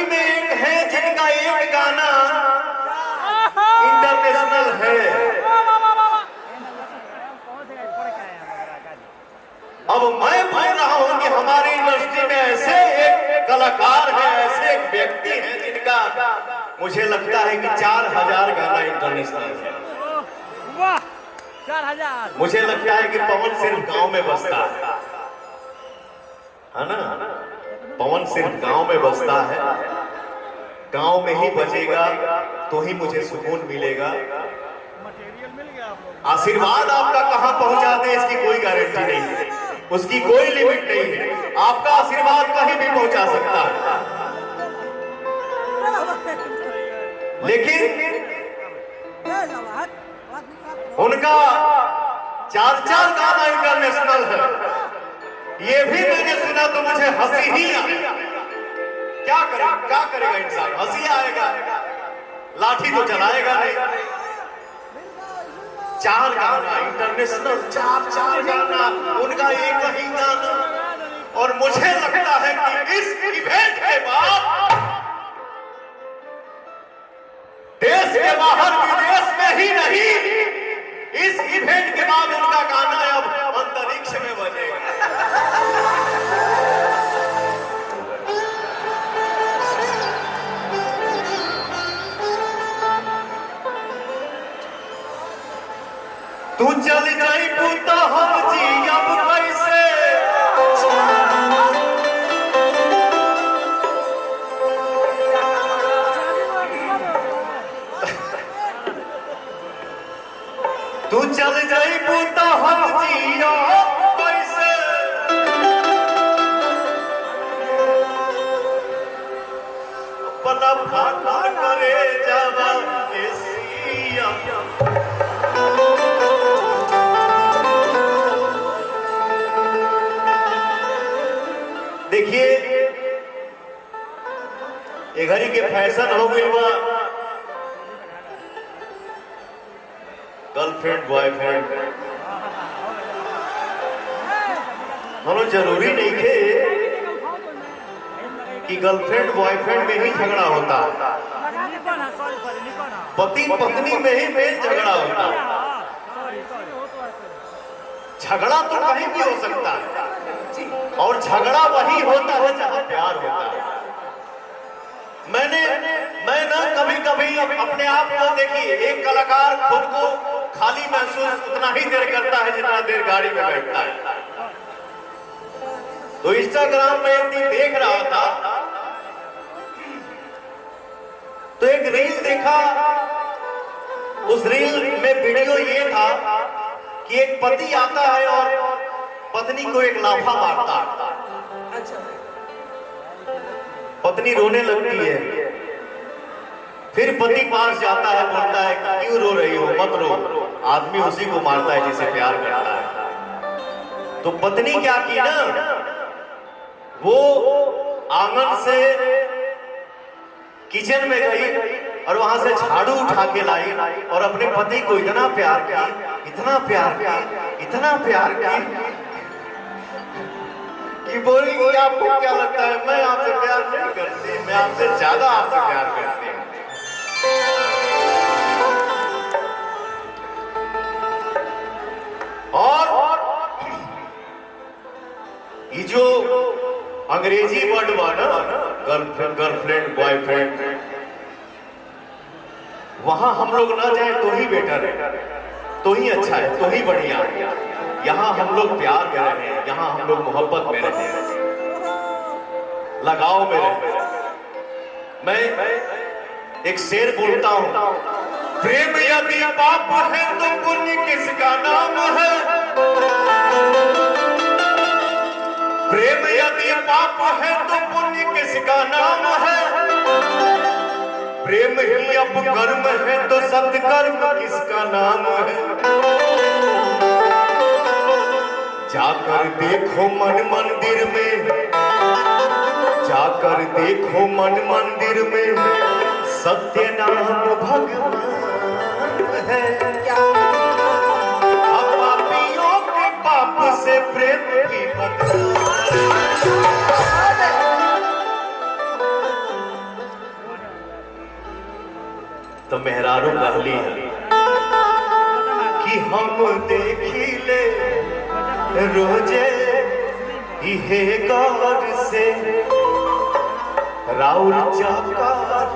नगरी में एक है जिनका एक गाना इंटरनेशनल है। अब मैं बोल रहा हूं कि हमारी इंडस्ट्री में ऐसे एक कलाकार है, ऐसे एक व्यक्ति है जिनका मुझे लगता है कि 4000 गाना इंटरनेशनल है। 4000। मुझे लगता है कि पवन सिर्फ गांव में बसता है ना? पवन सिर्फ गांव में बसता है, गांव में ही बजेगा तो ही मुझे सुकून मिलेगा। आशीर्वाद आपका कहां पहुंचा दे इसकी कोई गारंटी नहीं है, उसकी कोई लिमिट नहीं है। आपका आशीर्वाद कहीं भी पहुंचा सकता है, लेकिन उनका 4 गाना इंटरनेशनल है। ये भी मैंने सुना तो मुझे हंसी ही आई। क्या करेगा इंसान? हंसी आएगा, लाठी तो चलाएगा नहीं। 4 गाना इंटरनेशनल, 4 गाना, उनका एक ही गाना। और मुझे लगता है कि इस इवेंट के बाद देश के बाहर विदेश में ही नहीं, इस इवेंट के बाद उनका गाना अब अंतरिक्ष में बजेगा। तू चल जाई पूता हम जी अब कैसे, तू चल जाई पूता हम जी अब कैसे, अपना भाना करे जावा एसिया। देखिए ये घड़ी के फैशन हो गई बा, गर्लफ्रेंड बॉयफ्रेंड दोनों जरूरी नहीं है कि गर्लफ्रेंड बॉयफ्रेंड में ही झगड़ा होता, पति पत्नी में ही मेन झगड़ा होता। झगड़ा तो कहीं भी हो सकता है, और झगड़ा वही होता है जहां प्यार होता है। मैं ना कभी कभी अपने आप को, देखिए एक कलाकार खुद को खाली महसूस उतना ही देर करता है जितना देर गाड़ी में बैठता है। तो इंस्टाग्राम में एक दिन देख रहा था तो एक रील देखा, उस रील में वीडियो ये था कि एक पति आता है और पत्नी को एक लाफा मारता है। पत्नी रोने लगती है, फिर पति पास जाता है, बोलता है कि क्यों रो रही हो, मत रो। आदमी उसी को मारता है जिसे प्यार करता है। तो पत्नी क्या की ना, वो आंगन से किचन में गई और वहां से झाड़ू उठा के लाई और अपने पति को इतना प्यार किया, इतना प्यार किया, इतना प्यार किया कि बोली कि आपको क्या लगता है मैं आपसे प्यार नहीं करती, मैं आपसे ज्यादा आपसे प्यार करती हूँ। और ये जो अंग्रेजी वर्ड हुआ ना, गर्लफ्रेंड बॉयफ्रेंड, वहां हम लोग ना जाए तो ही बेटर है, तो ही अच्छा है, तो ही बढ़िया है। यहाँ हम लोग प्यार में रहे, यहाँ हम लोग मोहब्बत में रहे, लगाव में रहे। मैं एक शेर बोलता हूँ, प्रेम यदि पाप है तो पुण्य किसका नाम है, प्रेम यदि पाप है तो पुण्य किसका नाम है, प्रेम ही अब कर्म है तो सत्कर्म किसका नाम है। जाकर देखो मन मंदिर में, जाकर देखो मन मंदिर में, सत्य नाम भगवान है। अब पापियों के पाप से प्रेम की बदला, तो मेहरारू कहली है कि हम देखी ले रोजे इहे गौर से राउर चकर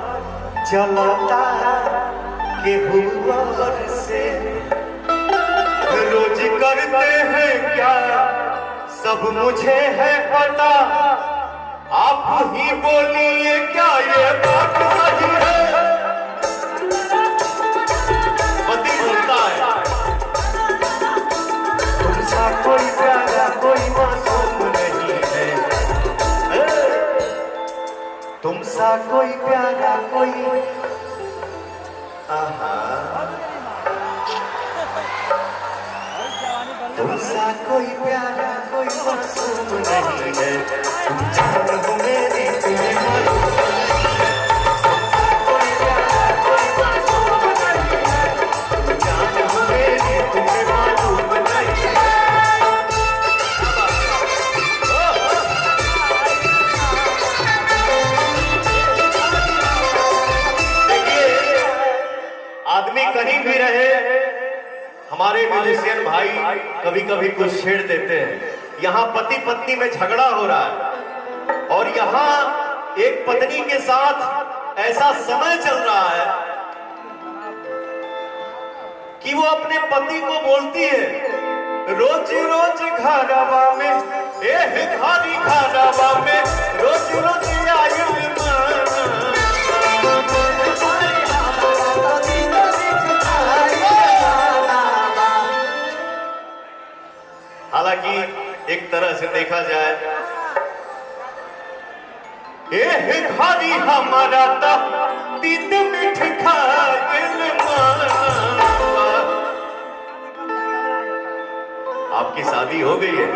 चलता के हुआर से रोज करते हैं क्या सब मुझे है पता आप ही बोलिए क्या ये बात सही है। पति बोलता है तुमसा कोई प्यारा कोई मासूम नहीं है, तुमसा कोई प्यारा कोई तुमसा कोई प्यारा कोई मासूम नहीं है, तुम जान हो मेरी तुम्हें मालूम नहीं है। कोई प्यारा कोई मासूम नहीं है, तुम जान हो मेरी तुम्हें मालूम नहीं है। देखिए आदमी कहीं भी रहे, हमारे म्यूजिशियन भाई कभी कभी कुछ छेड़ देते हैं। यहाँ पति पत्नी में झगड़ा हो रहा है और यहाँ एक पत्नी के साथ ऐसा समय चल रहा है कि वो अपने पति को बोलती है रोज रोज घरवा में घारी घरवा में रोज रोज हालांकि एक तरह से देखा जाए घारी हमारा तीत मीठ खाइल आपकी शादी हो गई है?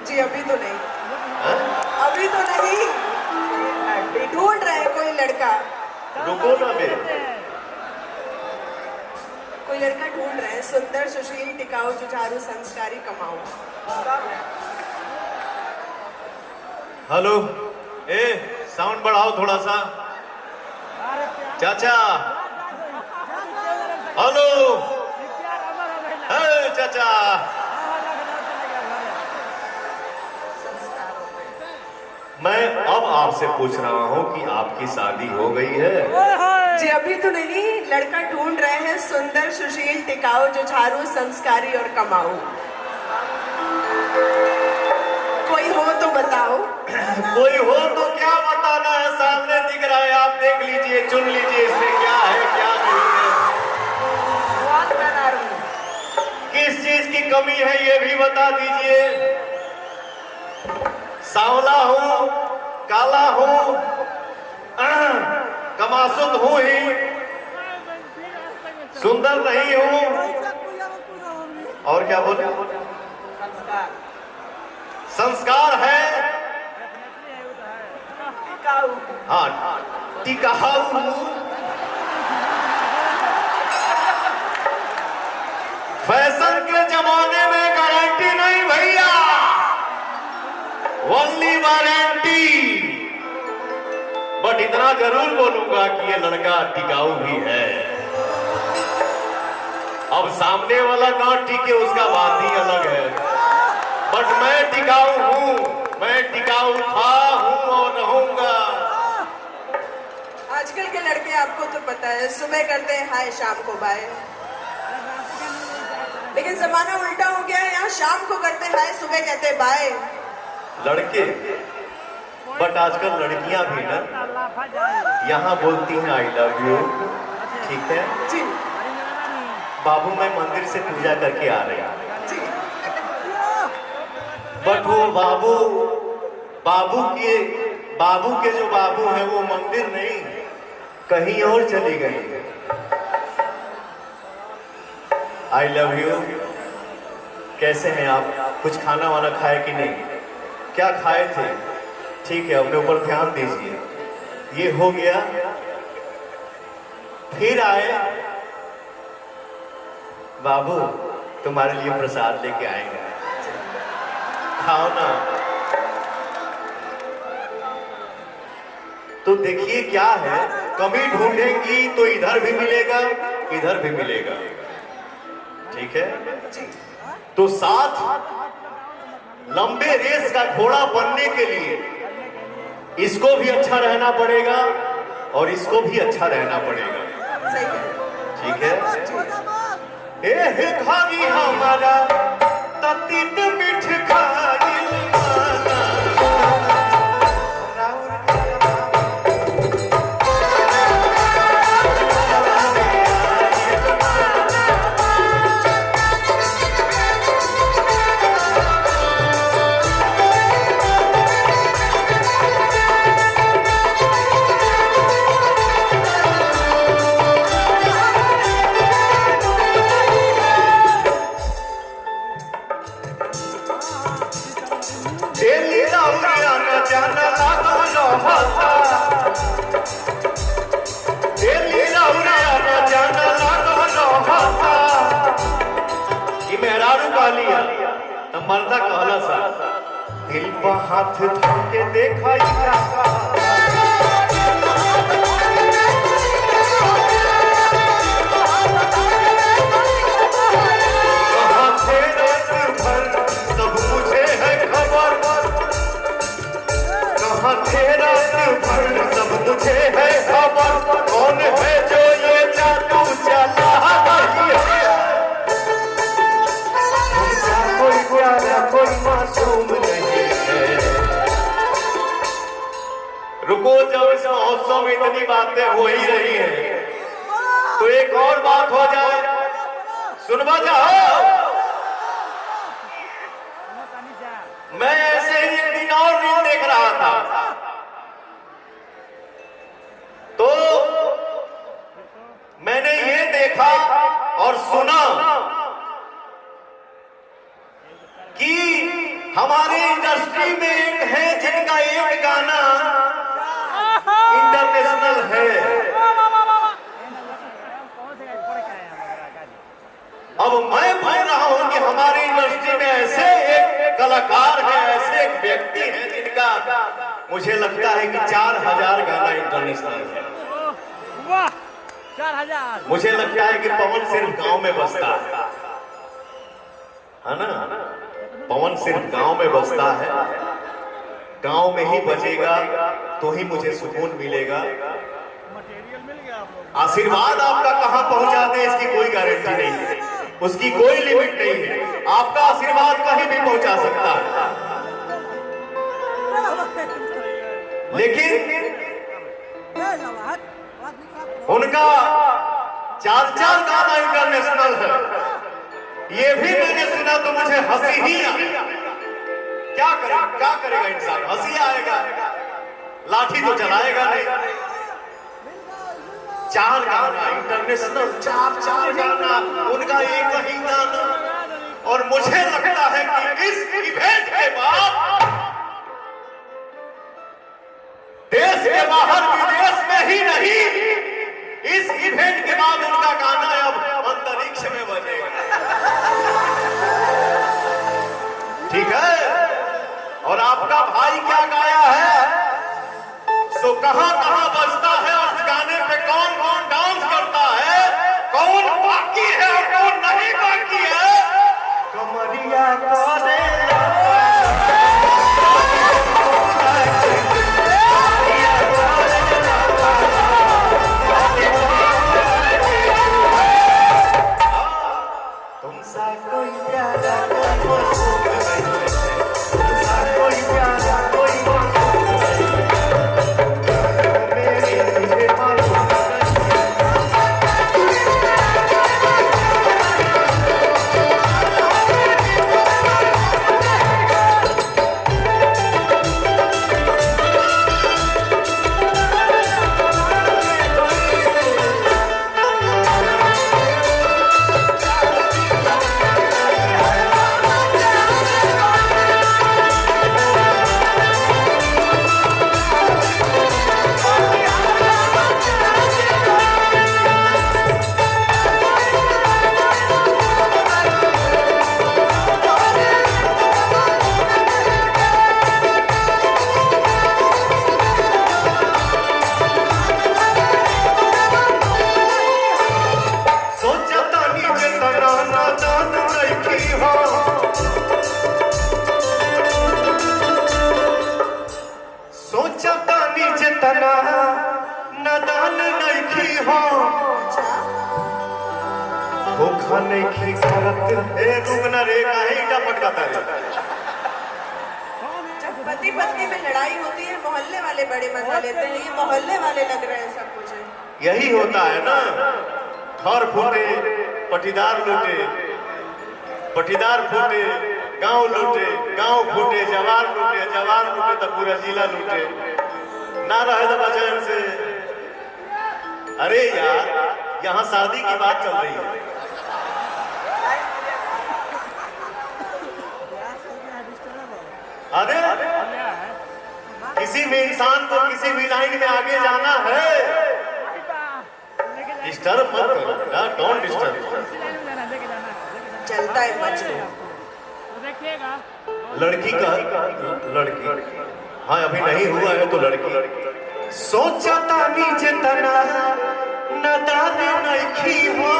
जी अभी तो नहीं। हा? अभी तो नहीं, ढूंढ रहे हैं कोई लड़का। रुको ना मेरे, कोई लड़का ढूंढ रहे हैं, सुंदर सुशील टिकाऊ जुझारू संस्कारी कमाऊ। हेलो ए साउंड बढ़ाओ थोड़ा सा चाचा। हेलो चाचा। मैं अब आपसे पूछ रहा हूँ कि आपकी शादी हो गई है? जी अभी तो नहीं, लड़का ढूंढ रहे हैं सुंदर सुशील टिकाऊ जुझारू संस्कारी और कमाऊ। कोई हो तो बताओ। कोई हो तो क्या बताना है, सामने दिख रहा है, आप देख लीजिए, चुन लीजिए इसमें क्या है क्या नहीं है। किस चीज की कमी है ये भी बता दीजिए। सांवला हूं, काला हूं, कमासुत हूं ही, सुंदर नहीं हूं, और क्या बोले? संस्कार है, हाँ टिकाऊ। फैशन के जमाने में गारंटी नहीं भैया, ओनली वारंटी। बट इतना जरूर बोलूंगा कि ये लड़का टिकाऊ भी है। अब सामने वाला ना टिके उसका बात ही अलग है, बट मैं टिकाऊ हूं, मैं टिकाऊ था, हूं और रहूंगा। आजकल के लड़के आपको तो पता है, सुबह करते हैं हाय, शाम को बाय। लेकिन जमाना उल्टा हो गया है, यहाँ शाम को करते हैं हाय, सुबह कहते हैं बाय। लड़के, बट आजकल लड़कियां भी ना यहाँ बोलती हैं आई लव यू, ठीक है जी। बाबू मैं मंदिर से पूजा करके आ रही हूँ, बट वो बाबू के जो बाबू हैं वो मंदिर नहीं कहीं और चली गई। आई लव यू, कैसे हैं आप? कुछ खाना वाना खाए कि नहीं? क्या खाए थे? ठीक है, अपने ऊपर ध्यान दीजिए। ये हो गया, फिर आए बाबू तुम्हारे लिए प्रसाद लेके आएंगे, खाओ ना। तो देखिए क्या है, कमी ढूंढेंगी तो इधर भी मिलेगा, इधर भी मिलेगा। ठीक है, तो साथ लंबे रेस का घोड़ा बनने के लिए इसको भी अच्छा रहना पड़ेगा और इसको भी अच्छा रहना पड़ेगा। ठीक है, ए खागी हमारा ततीत मिठ खागी मर्दा कहला सा दिल पर हाथ धोके देखा सब मुझे है खबर, कहाँ थे रात भर सब मुझे है खबर, कौन है जो ये जादू चला कोई मासूम नहीं है। रुको, जब इस महोत्सव में इतनी बातें हो ही रही हैं तो एक और बात हो जाए, सुनवा जाओ। मैं ऐसे ही एक दिन और रील देख रहा था तो मैंने ये देखा और सुना कि हमारे इंडस्ट्री में एक है जिनका एक गाना इंटरनेशनल है। अब मैं बोल रहा हूं कि हमारी इंडस्ट्री में ऐसे एक कलाकार है, ऐसे एक व्यक्ति है जिनका मुझे लगता है कि 4000 गाना इंटरनेशनल है। 4000। मुझे लगता है कि पवन सिर्फ गांव में बसता है ना? पवन सिर्फ गांव में बसता है, गांव में ही बजेगा तो ही मुझे सुकून मिलेगा। आशीर्वाद आपका कहां पहुंचा दे इसकी कोई गारंटी नहीं है, उसकी कोई लिमिट नहीं है। आपका आशीर्वाद कहीं भी पहुंचा सकता है, लेकिन उनका 4 गाना इंटरनेशनल है। ये भी मैंने सुना तो मुझे हंसी ही आई। क्या करेगा इंसान, हंसी आएगा, लाठी तो चलाएगा नहीं। 4 गाना इंटरनेशनल, 4 गाना, उनका एक ही गाना। और मुझे लगता है कि इस इवेंट के बाद देश के बाहर विदेश में ही नहीं, इस इवेंट के बाद उनका गाना अब अंतरिक्ष में बजेगा। ठीक है, और आपका भाई क्या गाया है, सो कहां कहां बजता है और उस गाने पे कौन कौन डांस करता है, कौन बाकी है और कौन नहीं बाकी है। कमरिया करे मेरी हो धोखा नहीं करत ए रुकना रे काहे इटा पटकाता रे। जब पति पत्नी में लड़ाई होती है मोहल्ले वाले बड़े मजा लेते हैं, ये मोहल्ले वाले लग रहे हैं सब मुझे। यही होता है ना, घर फूटे पटीदार लूटे, पटीदार फूटे गांव लूटे, गांव फूटे जवार लूटे, जवार लूटे तो पूरा जिला लूटे, ना रहे तो बचन से। अरे यार यहाँ शादी की बात चल रही है। अरे किसी भी इंसान को किसी भी लाइन में आगे जाना है, डिस्टर्ब मत करो, डोंट डिस्टर्ब। चलता है मजनू। लड़की का लड़की, हाँ अभी नहीं हुआ है तो लड़की। सोचता नीचे तना नदान नइखी हो,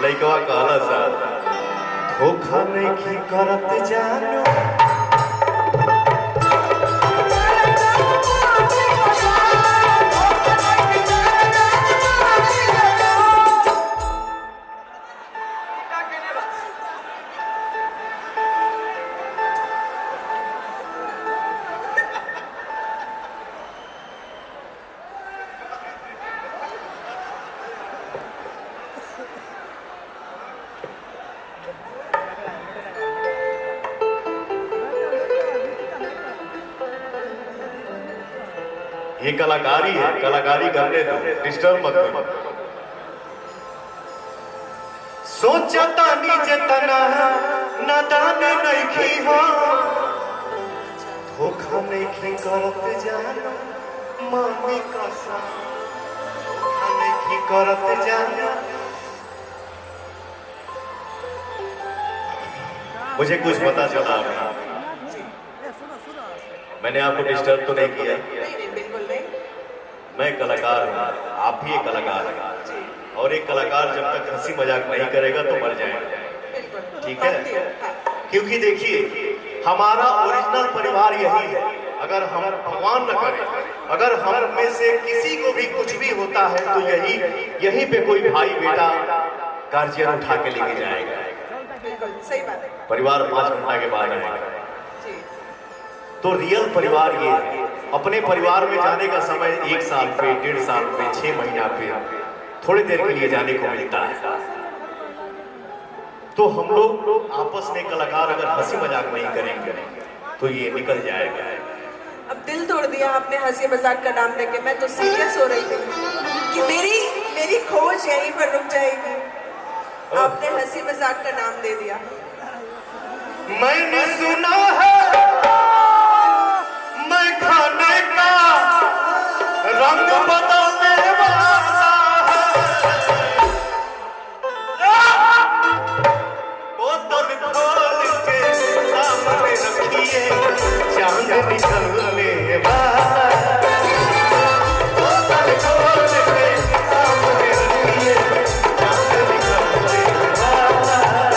लइकवा कहला सा धोखा नइखी करत जानो। ये कलाकारी है, कलाकारी करने दो, डिस्टर्ब मत करो। सोचता नीचे तना नदान नइखी हो, धोखा नइखी करत जानो मम्मी कसम, धोखा नइखी करत जानो। मुझे कुछ पता चला, मैंने आपको डिस्टर्ब तो नहीं किया। बिल्कुल नहीं। मैं कलाकार हूँ, आप भी एक कलाकार हैं, और एक कलाकार जब तक हंसी मजाक नहीं करेगा तो मर जाएगा, ठीक है? क्योंकि देखिए हमारा ओरिजिनल परिवार यही है। अगर हम भगवान न करें, अगर हम में से किसी को भी कुछ भी होता है तो यहीं पे कोई भाई बेटा गार्जियन उठा के लेके जाएगा। बिल्कुल सही बात है। परिवार 5 घंटा के बाद आएगा। तो रियल परिवार ये है। अपने परिवार में जाने का समय 1 साल पे, 1.5 साल पे, 6 महीना पे, थोड़ी देर के लिए जाने को मिलता है। तो हम लोग आपस में कलाकार अगर हंसी मजाक नहीं करेंगे तो ये निकल जाएगा। अब दिल तोड़ दिया आपने हंसी मजाक का नाम लेके। मैं तो सीरियस हो रही थी कि मेरी खोज यहीं पर रुक जाएगी, आपने हंसी मजाक का नाम दे दिया। मैंने सुना है मैं खाने का रंग बदलने वाला है, बोतल खोल के सामने रखिए चांद निकलने वाला है, बोतल खोल के सामने रखिए चांद निकलने वाला है।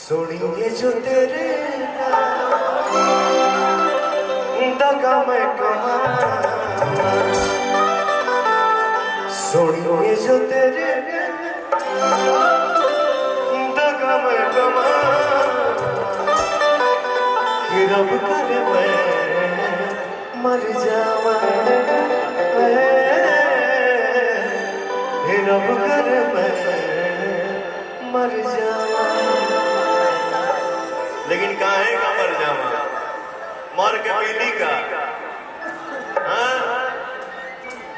सुनिए जो तेरे दगा मैं कहा, सुनिए जो तेरे दगा मैं कहा, कि रब करे मैं मर जावा, रब करे मैं मर जावा। लेकिन काहे का मर जावा, मर के मिली का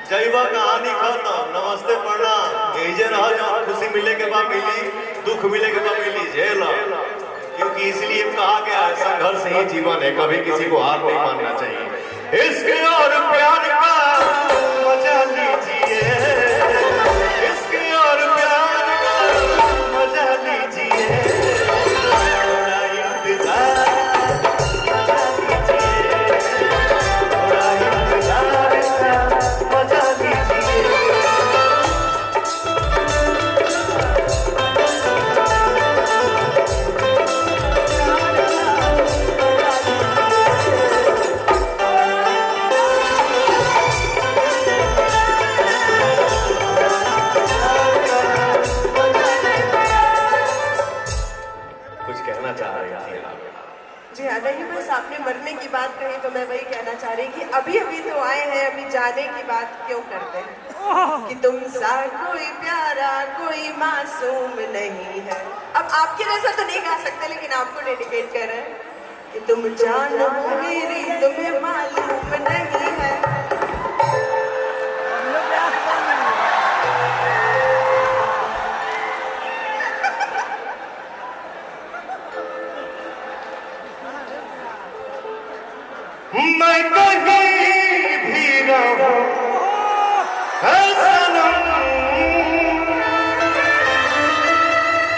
जैवा कहानी खत्म। नमस्ते प्रणाम, यही रह जाओ। खुशी मिले के बाद मिली, दुख मिले के बाद मिली, झेलो। क्योंकि इसलिए कहा गया है संघर्ष ही जीवन है, कभी किसी को हार नहीं मानना चाहिए। इश्क और प्यार का मजा लीजिए, इश्क और प्यार का मजा लीजिए, थोड़ा इंतजार मजा लीजिए। वही बस आपने मरने की बात कही तो मैं वही कहना चाह रही कि अभी अभी तो आए हैं, अभी जाने की बात क्यों करते हैं कि तुम सा कोई प्यारा कोई मासूम नहीं है। अब आपके जैसा तो नहीं गा सकते लेकिन आपको डेडिकेट कर रहे हैं कि तुम जानो मेरी तुम्हें मालूम नहीं है। मैं कहीं भी रहूं है सनम,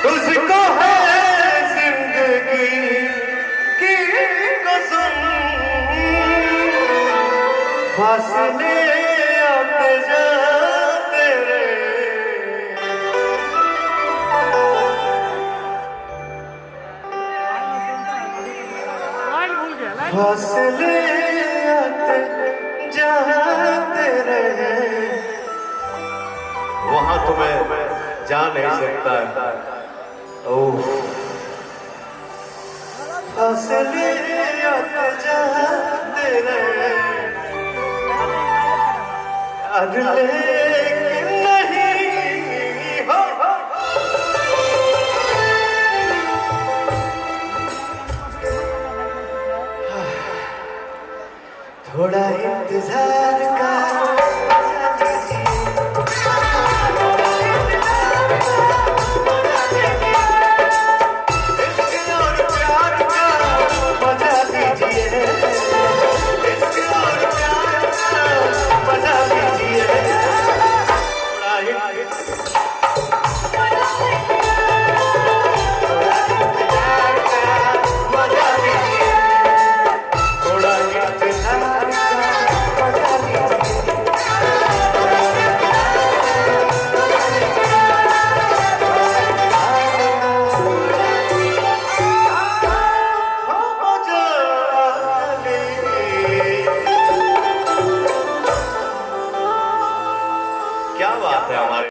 तुझको है जिंदगी की कसम, फासले आते जाते रहे, फासले आते जाते रहे। वहां तो मैं जा नहीं सकता, ओह फासले आते जाते रहे, अगले नहीं हो। थोड़ा इंतजार